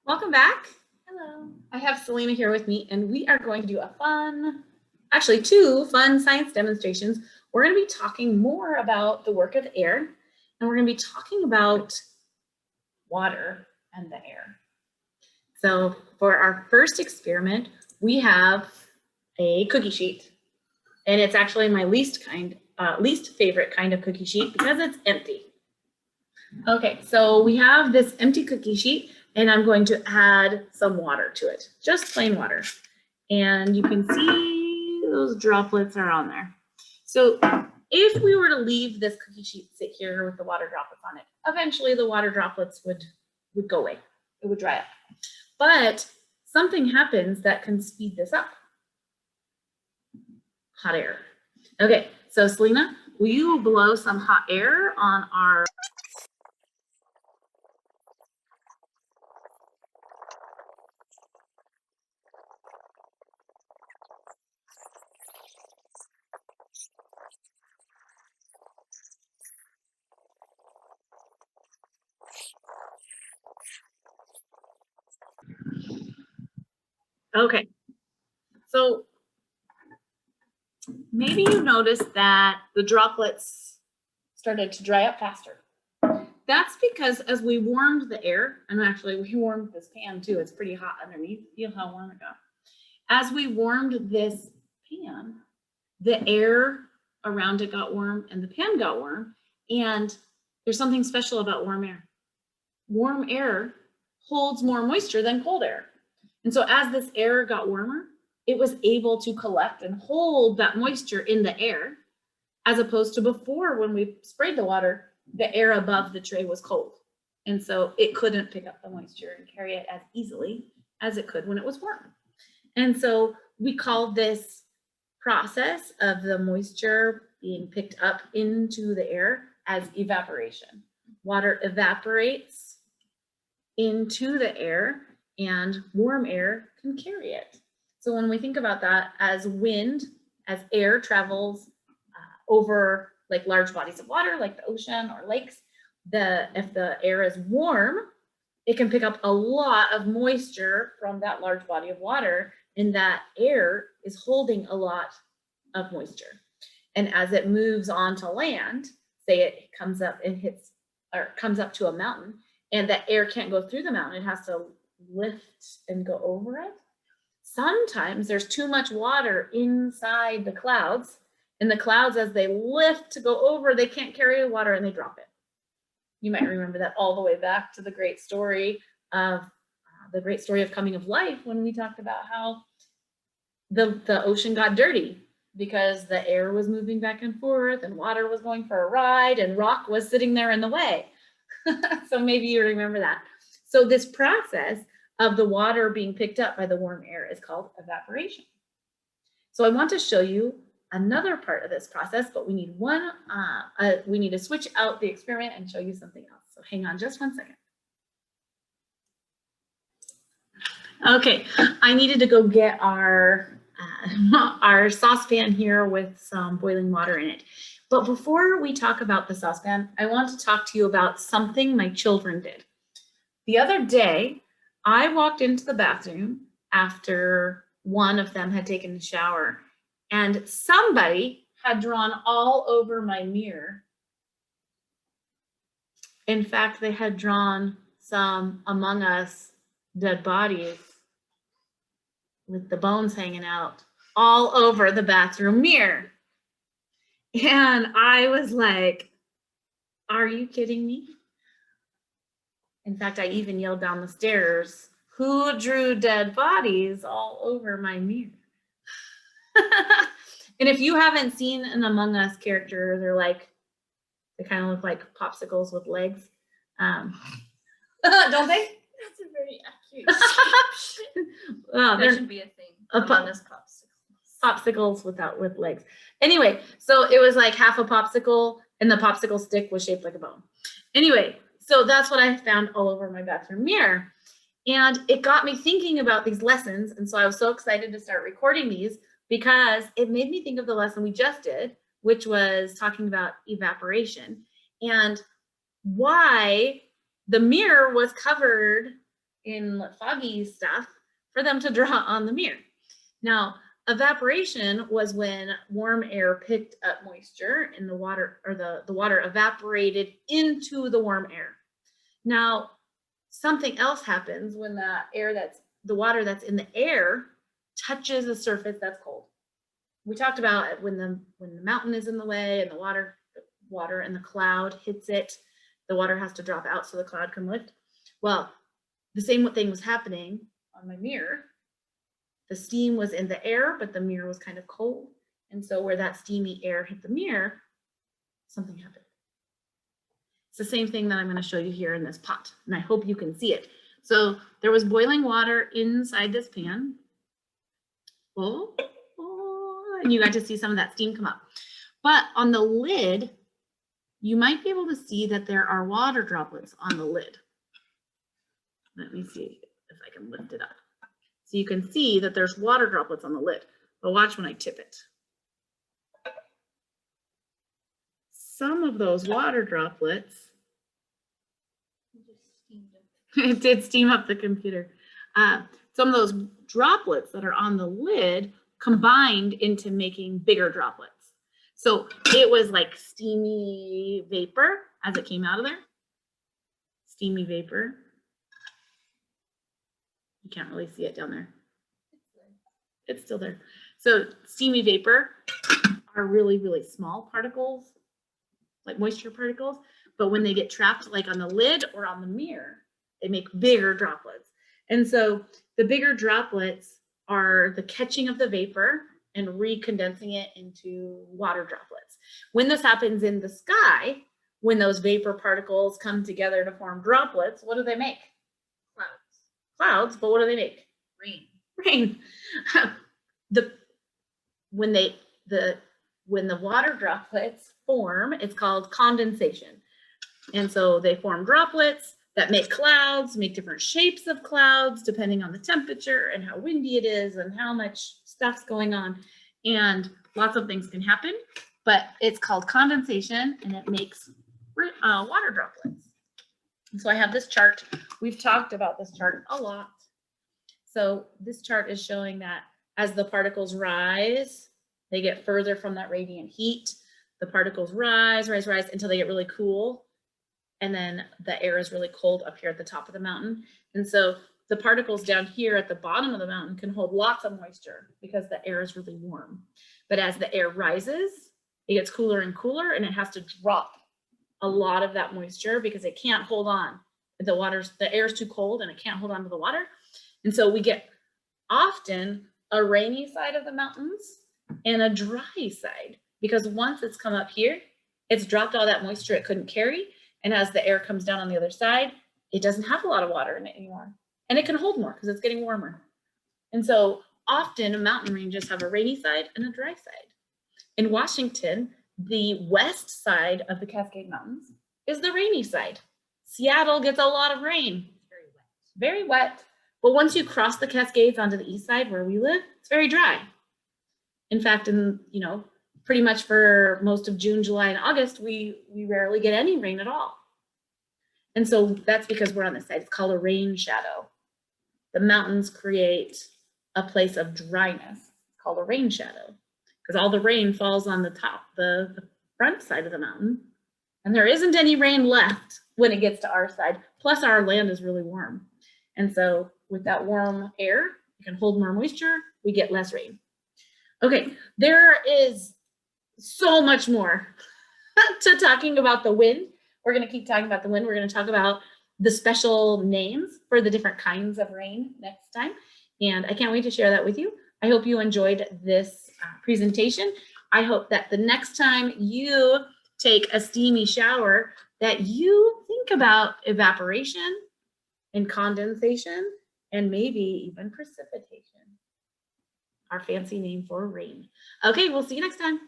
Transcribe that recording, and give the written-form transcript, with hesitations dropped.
Welcome back. Hello. I have Selena here with me, and we are going to do two fun science demonstrations. We're going to be talking more about the work of air, and we're going to be talking about water and the air. So for our first experiment, we have a cookie sheet, and it's actually my least favorite kind of cookie sheet because it's empty. Okay, so we have this empty cookie sheet, and I'm going to add some water to it, just plain water. And you can see those droplets are on there. So if we were to leave this cookie sheet sit here with the water droplets on it, eventually the water droplets would go away. It would dry up. But something happens that can speed this up. Hot air. Okay, so Selena, will you blow some hot air on our Okay, so maybe you noticed that the droplets started to dry up faster. That's because as we warmed the air, and actually we warmed this pan too, it's pretty hot underneath, feel how warm it got. As we warmed this pan, the air around it got warm and the pan got warm, and there's something special about warm air. Warm air holds more moisture than cold air. And so as this air got warmer, it was able to collect and hold that moisture in the air, as opposed to before when we sprayed the water, the air above the tray was cold. And so it couldn't pick up the moisture and carry it as easily as it could when it was warm. And so we call this process of the moisture being picked up into the air as evaporation. Water evaporates into the air and warm air can carry it. So when we think about that as wind, as air travels over like large bodies of water, like the ocean or lakes, if the air is warm, it can pick up a lot of moisture from that large body of water, and that air is holding a lot of moisture. And as it moves onto land, say it comes up and comes up to a mountain, and that air can't go through the mountain, it has to lift and go over it. Sometimes there's too much water inside the clouds, and the clouds, as they lift to go over, they can't carry the water and they drop it. You might remember that all the way back to the great story of Coming of Life, when we talked about how the ocean got dirty because the air was moving back and forth and water was going for a ride and rock was sitting there in the way. So maybe you remember that. So this process of the water being picked up by the warm air is called evaporation. So I want to show you another part of this process, but we need we need to switch out the experiment and show you something else. So hang on just 1 second. Okay, I needed to go get our saucepan here with some boiling water in it. But before we talk about the saucepan, I want to talk to you about something my children did. The other day, I walked into the bathroom after one of them had taken a shower, and somebody had drawn all over my mirror. In fact, they had drawn some Among Us dead bodies with the bones hanging out all over the bathroom mirror. And I was like, are you kidding me? In fact, I even yelled down the stairs, who drew dead bodies all over my mirror? And if you haven't seen an Among Us character, they kind of look like popsicles with legs. Don't they? That's a very accurate description. That should be a thing. Among Us popsicles with legs. Anyway, so it was like half a popsicle, and the popsicle stick was shaped like a bone. Anyway, so that's what I found all over my bathroom mirror. And it got me thinking about these lessons. And so I was so excited to start recording these because it made me think of the lesson we just did, which was talking about evaporation and why the mirror was covered in foggy stuff for them to draw on the mirror. Now, evaporation was when warm air picked up moisture in the water, or the water evaporated into the warm air. Now, something else happens when the water that's in the air touches a surface that's cold. We talked about when the mountain is in the way and the water and the cloud hits it, the water has to drop out so the cloud can lift. Well, the same thing was happening on my mirror. The steam was in the air, but the mirror was kind of cold. And so where that steamy air hit the mirror, something happened. It's the same thing that I'm going to show you here in this pot, and I hope you can see it. So there was boiling water inside this pan. Oh, and you got to see some of that steam come up. But on the lid, you might be able to see that there are water droplets on the lid. Let me see if I can lift it up. So you can see that there's water droplets on the lid, but watch when I tip it. Some of those water droplets, it did steam up the computer. Some of those droplets that are on the lid combined into making bigger droplets. So it was like steamy vapor as it came out of there. Steamy vapor. You can't really see it down there. It's still there. So steamy vapor are really, really small particles, like moisture particles. But when they get trapped like on the lid or on the mirror, they make bigger droplets. And so the bigger droplets are the catching of the vapor and recondensing it into water droplets. When this happens in the sky, when those vapor particles come together to form droplets, what do they make? Clouds, but what do they make? Rain. When the water droplets form, it's called condensation. And so they form droplets that make clouds, make different shapes of clouds, depending on the temperature and how windy it is and how much stuff's going on. And lots of things can happen, but it's called condensation and it makes water droplets. And so I have this chart. We've talked about this chart a lot. So this chart is showing that as the particles rise, they get further from that radiant heat. The particles rise until they get really cool. And then the air is really cold up here at the top of the mountain. And so the particles down here at the bottom of the mountain can hold lots of moisture because the air is really warm. But as the air rises, it gets cooler and cooler and it has to drop a lot of that moisture because it can't hold on. The air is too cold and it can't hold on to the water. And so we get often a rainy side of the mountains and a dry side because once it's come up here, it's dropped all that moisture it couldn't carry. And as the air comes down on the other side, it doesn't have a lot of water in it anymore. And it can hold more because it's getting warmer. And so often mountain ranges have a rainy side and a dry side. In Washington, the west side of the Cascade Mountains is the rainy side. Seattle gets a lot of rain. Very wet. But once you cross the Cascades onto the east side where we live, it's very dry. In fact, pretty much for most of June, July, and August, we rarely get any rain at all. And so that's because we're on this side. It's called a rain shadow. The mountains create a place of dryness called a rain shadow because all the rain falls on the top, the front side of the mountain. And there isn't any rain left when it gets to our side. Plus our land is really warm. And so with that warm air, you can hold more moisture, we get less rain. Okay, there is so much more to talking about the wind. We're going to keep talking about the wind. We're going to talk about the special names for the different kinds of rain next time. And I can't wait to share that with you. I hope you enjoyed this presentation. I hope that the next time you take a steamy shower that you think about evaporation and condensation and maybe even precipitation, our fancy name for rain. Okay, we'll see you next time.